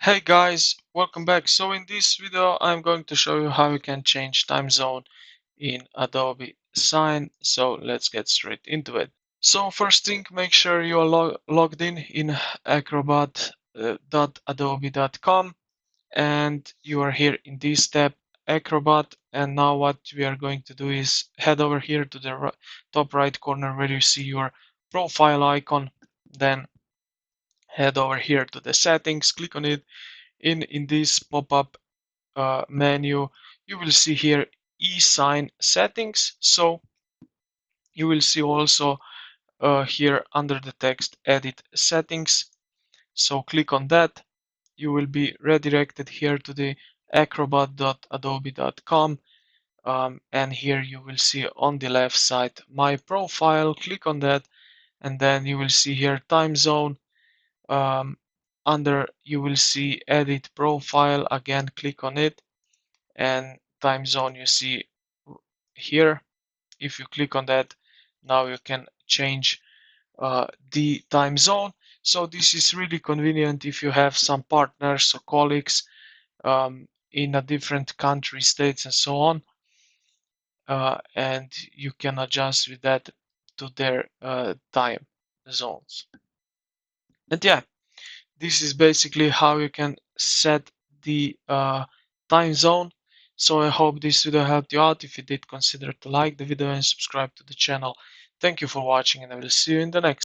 Hey guys, welcome back. So in this video, I'm going to show you how you can change time zone in Adobe Sign. So let's get straight into it. So first thing, make sure you are logged in acrobat.adobe.com and you are here in this tab, Acrobat. And now what we are going to do is head over here to the top right corner where you see your profile icon. Then head over here to the settings, click on it. In this pop-up menu, you will see here e-sign settings. So you will see also here under the text edit settings. So click on that. You will be redirected here to the acrobat.adobe.com, and here you will see on the left side my profile. Click on that, and then you will see here time zone. Under you will see edit profile. Again, click on it, and time zone you see here. If you click on that, now you can change the time zone. So this is really convenient if you have some partners or colleagues in a different country, states, and so on, and you can adjust with that to their time zones. And yeah, this is basically how you can set the time zone. So I hope this video helped you out. If you did, consider to like the video and subscribe to the channel. Thank you for watching, and I will see you in the next.